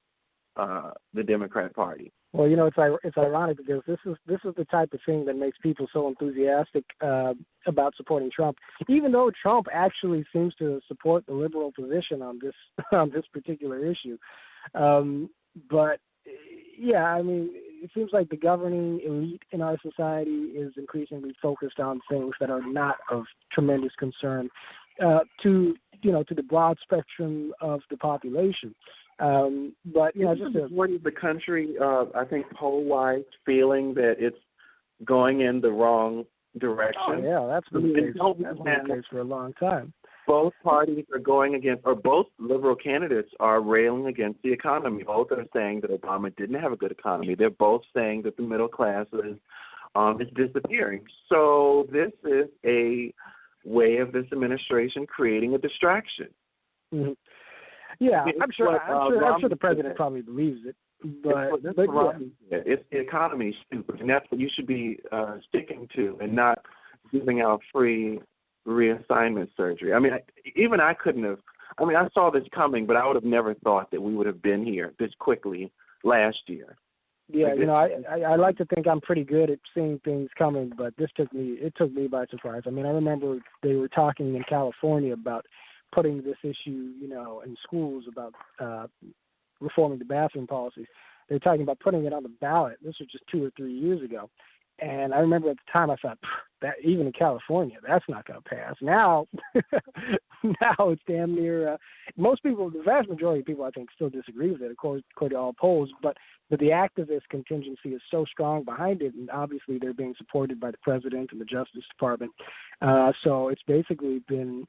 the Democrat Party. Well, it's ironic because this is the type of thing that makes people so enthusiastic about supporting Trump, even though Trump actually seems to support the liberal position on this particular issue. But yeah, I mean, it seems like the governing elite in our society is increasingly focused on things that are not of tremendous concern to the broad spectrum of the population. But just the majority of the country, I think poll-wise, feeling that it's going in the wrong direction. Oh, yeah, that's been the case. That's been the case for a long time. Both parties are going against, or both liberal candidates are railing against the economy. Both are saying that Obama didn't have a good economy. They're both saying that the middle class is disappearing. So this is a way of this administration creating a distraction. Mm-hmm. Yeah, I'm sure the president probably believes it. But it's the economy, stupid, and that's what you should be sticking to, and not giving out free reassignment surgery. I mean, even I couldn't have. I mean, I saw this coming, but I would have never thought that we would have been here this quickly last year. Yeah, I like to think I'm pretty good at seeing things coming, but it took me by surprise. I mean, I remember they were talking in California about putting this issue, in schools about reforming the bathroom policies. They were talking about putting it on the ballot. This was just 2 or 3 years ago. And I remember at the time I thought, that even in California, that's not going to pass. Now, it's damn near, most people, the vast majority of people, I think, still disagree with it, according to all polls. But the activist contingency is so strong behind it, and obviously they're being supported by the president and the Justice Department. So it's basically been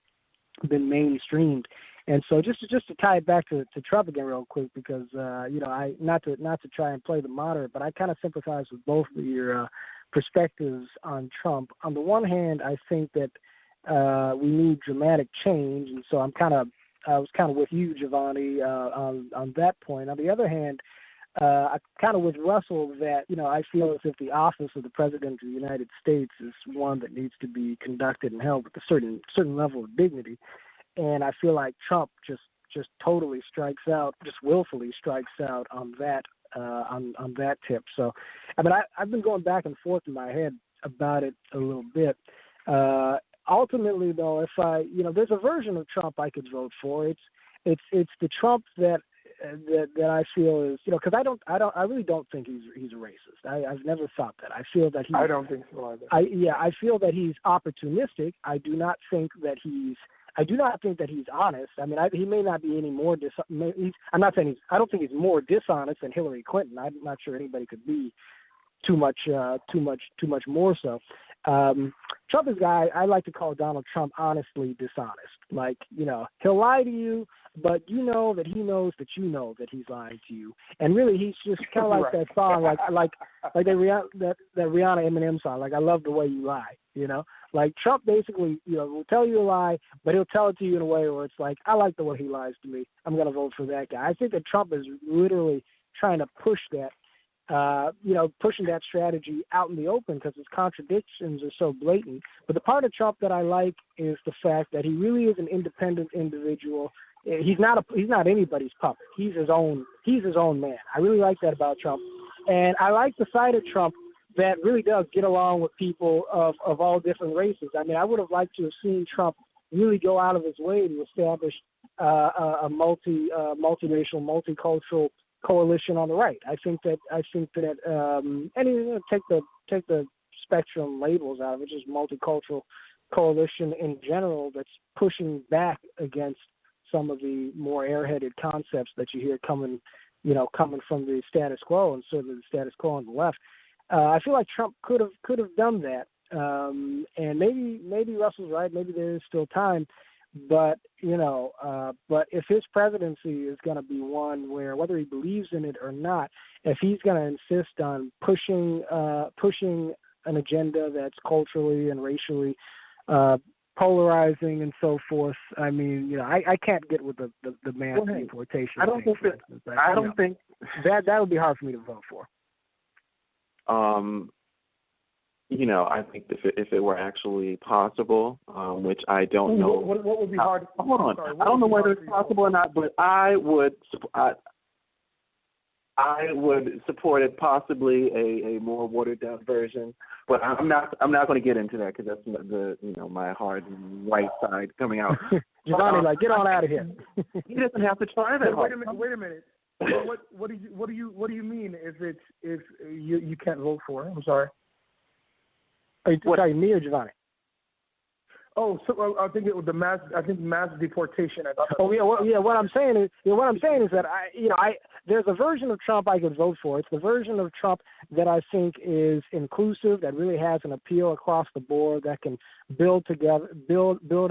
mainstreamed. And so just to tie it back to Trump again real quick, because I not to try and play the moderate, but I kind of sympathize with both of your perspectives on Trump. On the one hand, I think that we need dramatic change, and so I was kind of with you, Giovanni, on that point. On the other hand, I kind of with Russell that I feel as if the office of the President of the United States is one that needs to be conducted and held with a certain level of dignity. And I feel like Trump just totally strikes out, just willfully strikes out on that tip. So, I mean, I've been going back and forth in my head about it a little bit. Ultimately, though, if there's a version of Trump I could vote for. It's the Trump that that I feel is, because I really don't think he's a racist. I've never thought that. I feel that I don't think so either. I feel that he's opportunistic. I do not think that he's honest. I mean, he may not be any more I'm not saying I don't think he's more dishonest than Hillary Clinton. I'm not sure anybody could be too much more so. Trump is a guy I like to call Donald Trump honestly dishonest. Like, he'll lie to you, but you know that he knows that you know that he's lying to you. And really, he's just kind of like that song, like that Rihanna Eminem song, like I love the way you lie. Like Trump basically, will tell you a lie, but he'll tell it to you in a way where it's like, I like the way he lies to me. I'm going to vote for that guy. I think that Trump is literally trying to push that. Pushing that strategy out in the open because his contradictions are so blatant. But the part of Trump that I like is the fact that he really is an independent individual. He's not anybody's puppet. He's his own man. I really like that about Trump. And I like the side of Trump that really does get along with people of all different races. I mean, I would have liked to have seen Trump really go out of his way to establish a multiracial, multicultural coalition on the right. I think that take the spectrum labels out of it, just multicultural coalition in general that's pushing back against some of the more airheaded concepts that you hear coming from the status quo and sort of the status quo on the left. I feel like Trump could have done that, and maybe Russell's right. Maybe there is still time. But but if his presidency is going to be one where, whether he believes in it or not, if he's going to insist on pushing an agenda that's culturally and racially polarizing and so forth, I mean, I can't get with the mass deportation. I don't think that. I don't think that would be hard for me to vote for. I think if it were actually possible, which I don't know. What would be hard? Hold on. I don't know whether it's possible or not, but I would support it, possibly a more watered down version. But I'm not going to get into that because that's my hard white side coming out. Giovanni, get on out of here. He doesn't have to try that hard. Wait a minute. What do you mean if you can't vote for it? I'm sorry. Are you talking me or Giovanni? Oh, so I think it was mass deportation. What I'm saying is that there's a version of Trump I could vote for. It's the version of Trump that I think is inclusive, that really has an appeal across the board, that can build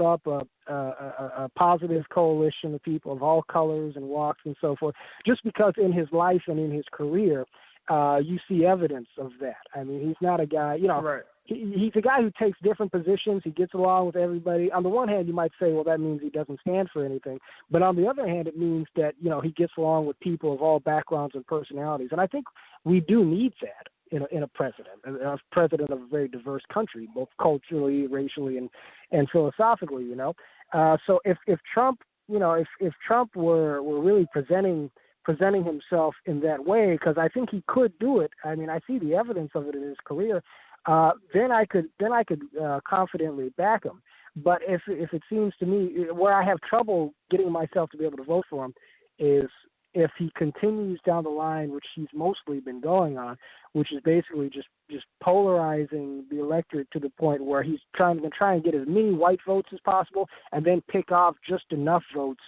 up a positive coalition of people of all colors and walks and so forth. Just because in his life and in his career, you see evidence of that. I mean, he's not a guy, Right. He's a guy who takes different positions. He gets along with everybody. On the one hand, you might say, well, that means he doesn't stand for anything. But on the other hand, it means that, he gets along with people of all backgrounds and personalities. And I think we do need that in a president of a very diverse country, both culturally, racially, and philosophically, So if Trump, if Trump were really presenting himself in that way, because I think he could do it. I mean, I see the evidence of it in his career. Then I could confidently back him. But if it seems to me, where I have trouble getting myself to be able to vote for him is if he continues down the line, which he's mostly been going on, which is basically just polarizing the electorate to the point where he's trying to get as many white votes as possible and then pick off just enough votes,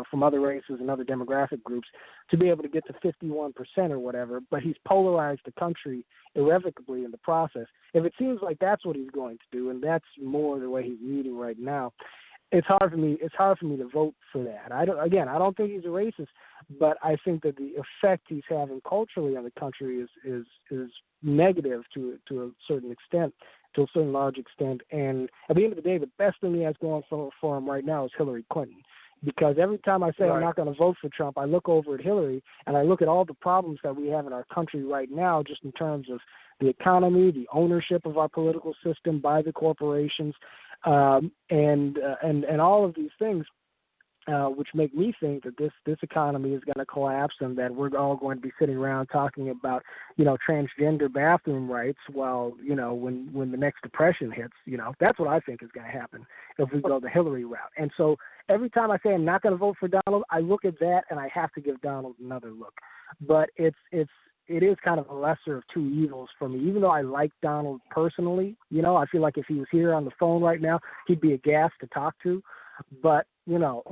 from other races and other demographic groups to be able to get to 51% or whatever. But he's polarized the country irrevocably in the process. If it seems like that's what he's going to do, and that's more the way he's leading right now, it's hard for me to vote for that. I don't think he's a racist, but I think that the effect he's having culturally on the country is negative to a certain extent, to a certain large extent. And at the end of the day, the best thing he has going for him right now is Hillary Clinton. Because every time I say I'm not going to vote for Trump, I look over at Hillary and I look at all the problems that we have in our country right now, just in terms of the economy, the ownership of our political system by the corporations, and all of these things, which make me think that this economy is going to collapse and that we're all going to be sitting around talking about, transgender bathroom rights while, when the next depression hits, that's what I think is going to happen if we go the Hillary route. And so every time I say I'm not going to vote for Donald, I look at that and I have to give Donald another look. But it is kind of a lesser of two evils for me. Even though I like Donald personally, you know, I feel like if he was here on the phone right now, he'd be a gas to talk to. But you know,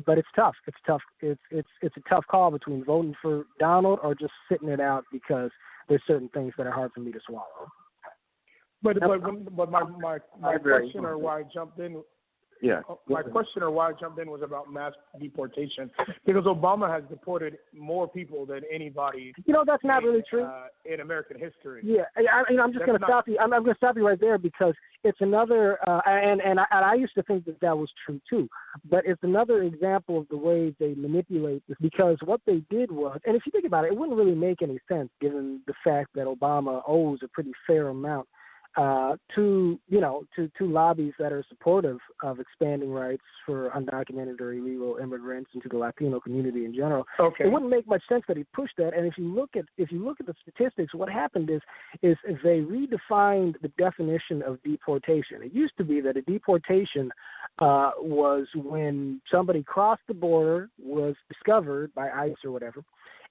but it's tough. It's tough. It's a tough call between voting for Donald or just sitting it out because there's certain things that are hard for me to swallow. But my question or why I jumped in. Yeah. My question or why I jumped in was about mass deportation because Obama has deported more people than anybody. You know, that's not really true in American history. Yeah, I'm just going to stop you. I'm going to stop you right there because it's another, and I used to think that was true too. But it's another example of the way they manipulate this because what they did was, and if you think about it, it wouldn't really make any sense given the fact that Obama owes a pretty fair amount to lobbies that are supportive of expanding rights for undocumented or illegal immigrants and to the Latino community in general. Okay. It wouldn't make much sense that he pushed that. And if you look at the statistics, what happened is they redefined the definition of deportation. It used to be that a deportation was when somebody crossed the border, was discovered by ICE or whatever,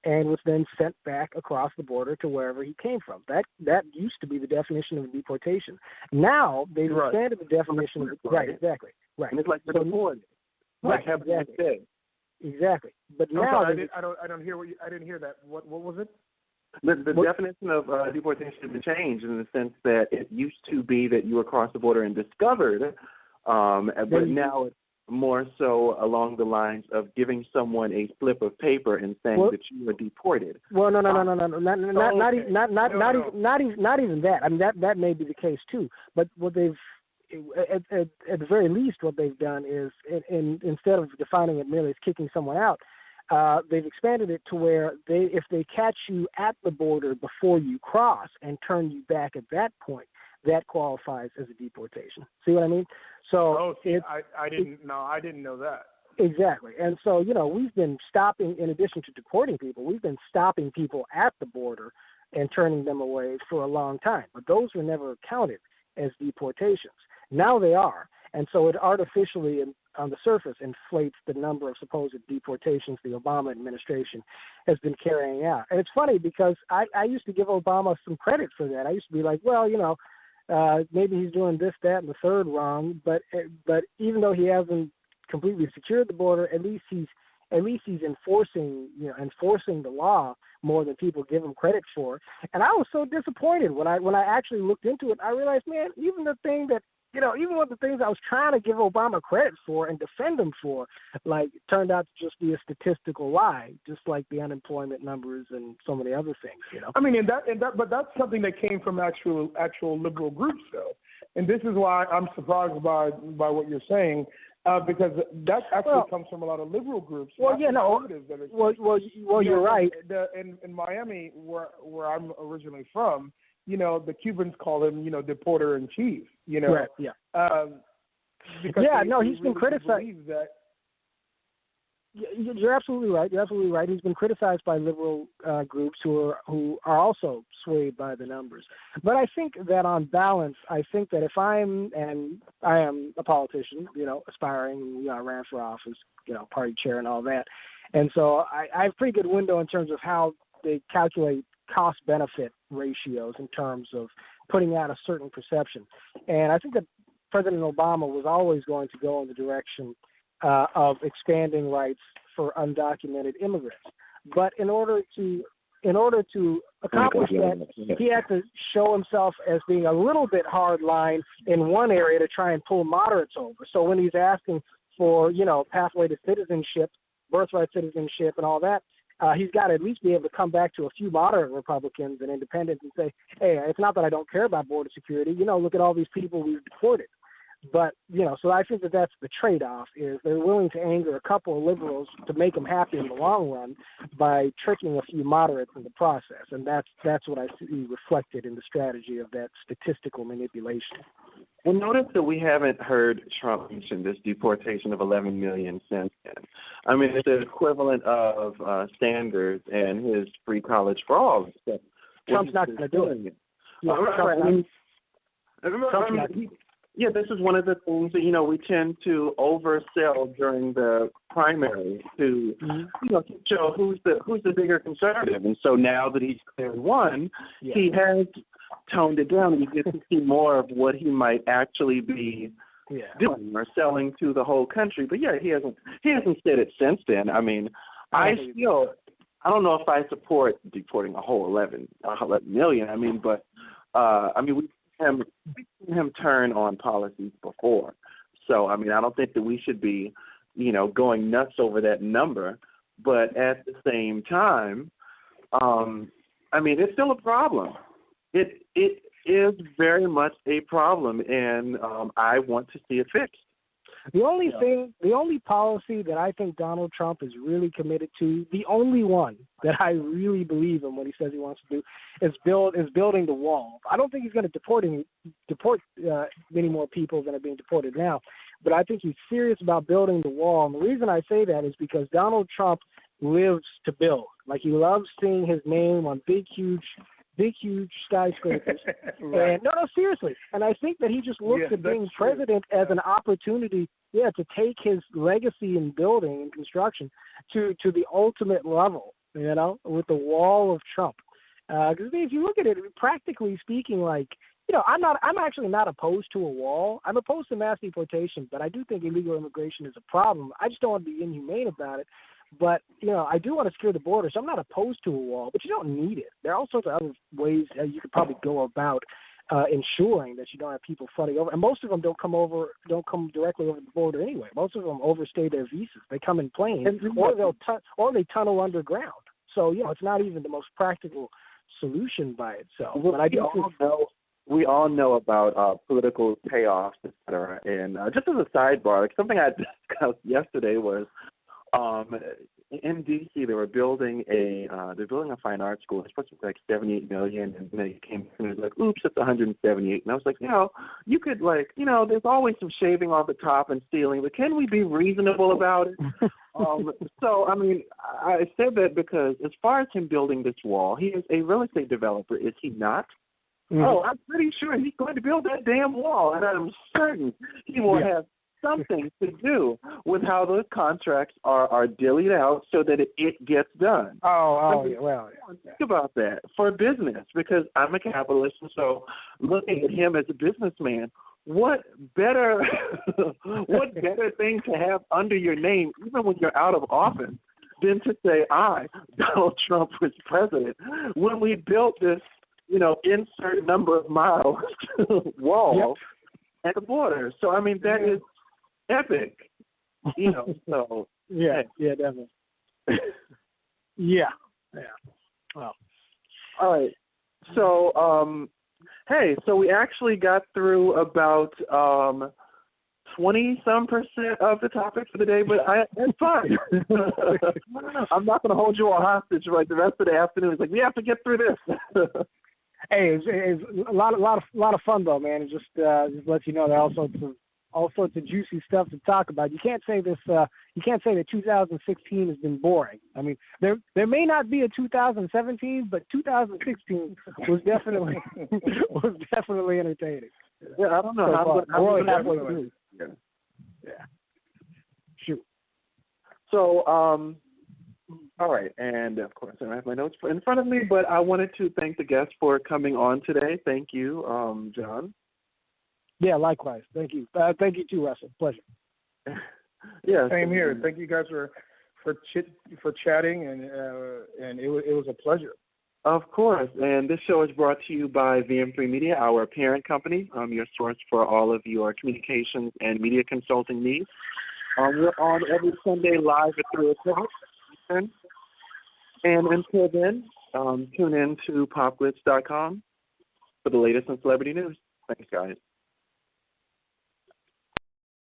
and was then sent back across the border to wherever he came from. That used to be the definition of deportation. Now they've expanded the definition. Right, exactly. Right. And it's like the deported. Right, exactly. Exactly. But I'm now sorry, I don't hear I didn't hear that. What was it? The definition of deportation has changed in the sense that it used to be that you were across the border and discovered, but now it's more so along the lines of giving someone a slip of paper and saying that you were deported. Well, no, not even that. I mean, that may be the case too. But what they've at the very least, what they've done is, instead of defining it merely as kicking someone out, they've expanded it to where if they catch you at the border before you cross and turn you back at that point, that qualifies as a deportation. See what I mean? So I didn't know that. Exactly. And so, you know, we've been stopping, in addition to deporting people, we've been stopping people at the border and turning them away for a long time. But those were never counted as deportations. Now they are. And so it artificially, on the surface, inflates the number of supposed deportations the Obama administration has been carrying out. And it's funny because I used to give Obama some credit for that. I used to be like, well, you know, maybe he's doing this, that, and the third wrong. But even though he hasn't completely secured the border, at least he's enforcing the law more than people give him credit for. And I was so disappointed when I actually looked into it. I realized, man, even with the things I was trying to give Obama credit for and defend him for, like, turned out to just be a statistical lie, just like the unemployment numbers and so many other things, you know. I mean, but that's something that came from actual liberal groups, though. And this is why I'm surprised by what you're saying, because that actually comes from a lot of liberal groups. Well, yeah, no. You're right. In Miami, where I'm originally from, you know, the Cubans call him, you know, deporter in chief. You know, right, yeah. He's been criticized. You're absolutely right. He's been criticized by liberal groups who are also swayed by the numbers. But I think that on balance, I think that if I am a politician, you know, aspiring, you know, I ran for office, you know, party chair and all that, and so I have a pretty good window in terms of how they calculate cost-benefit ratios in terms of putting out a certain perception. And I think that President Obama was always going to go in the direction of expanding rights for undocumented immigrants. But in order to accomplish that, he had to show himself as being a little bit hard line in one area to try and pull moderates over. So when he's asking for, you know, pathway to citizenship, birthright citizenship and all that, he's got to at least be able to come back to a few moderate Republicans and independents and say, hey, it's not that I don't care about border security. You know, look at all these people we've deported. But, you know, so I think that that's the trade-off, is they're willing to anger a couple of liberals to make them happy in the long run by tricking a few moderates in the process. And that's what I see reflected in the strategy of that statistical manipulation. Well, notice that we haven't heard Trump mention this deportation of 11 million since then. I mean, it's the equivalent of Sanders and his free college for all. Trump's not going to do it. Yeah, this is one of the things that, we tend to oversell during the primary to, to show who's the bigger conservative. And so now that he's cleared one, he has toned it down. We get to see more of what he might actually be doing or selling to the whole country. But he hasn't said it since then. I mean, I don't know if I support deporting a whole 11 million. I mean, but we've seen him turn on policies before. So, I mean, I don't think that we should be, going nuts over that number. But at the same time, it's still a problem. It is very much a problem, and I want to see it fixed. The only policy that I think Donald Trump is really committed to, the only one that I really believe in what he says he wants to do, is building the wall. I don't think he's going to deport many more people than are being deported now, but I think he's serious about building the wall. And the reason I say that is because Donald Trump lives to build. Like, he loves seeing his name on big, huge skyscrapers. Right. And no, seriously. And I think that he just looks at being president as an opportunity, to take his legacy in building and construction to the ultimate level, with the wall of Trump. Because if you look at it, practically speaking, like, I'm actually not opposed to a wall. I'm opposed to mass deportation, but I do think illegal immigration is a problem. I just don't want to be inhumane about it. But, I do want to secure the border, so I'm not opposed to a wall, but you don't need it. There are all sorts of other ways you could probably go about ensuring that you don't have people flooding over. And most of them don't come directly over the border anyway. Most of them overstay their visas. They come in planes, or they tunnel underground. So, it's not even the most practical solution by itself. Well, but we all know about political payoffs, et cetera. And just as a sidebar, like, something I discussed yesterday was, in D.C., they were building a fine arts school. It's supposed to be like $78 million, and then it came and it was like, oops, it's $178. And I was like, you could, like, there's always some shaving off the top and ceiling, but can we be reasonable about it? So, I mean, I said that because as far as him building this wall, he is a real estate developer, is he not? Mm-hmm. Oh, I'm pretty sure he's going to build that damn wall, and I'm certain he will have something to do with how those contracts are dillied out so that it gets done. Think about that for business, because I'm a capitalist, and so looking at him as a businessman, what better thing to have under your name, even when you're out of office, than to say, I, Donald Trump, was president when we built this, insert number of miles wall at the border. So, I mean, that is epic, so. Definitely. Well. All right. So, so we actually got through about 20-some% of the topics for the day, but it's fine. I'm not going to hold you all hostage right the rest of the afternoon. It's like, we have to get through this. Hey, it's a lot of fun though, man. It just lets you know there are all sorts of juicy stuff to talk about. You can't say this. You can't say that 2016 has been boring. I mean, there may not be a 2017, but 2016 was definitely entertaining. Yeah, I don't know. We're only halfway through. Yeah. Shoot. So, all right, and of course I don't have my notes in front of me, but I wanted to thank the guests for coming on today. Thank you, John. Yeah, likewise. Thank you. Thank you too, Russell. Pleasure. Yeah, same here. Thank you guys for chatting, and it was a pleasure. Of course, and this show is brought to you by VM3 Media, our parent company, your source for all of your communications and media consulting needs. We're on every Sunday live at 3 o'clock. And until then, tune in to PopGlitz.com for the latest in celebrity news. Thanks, guys.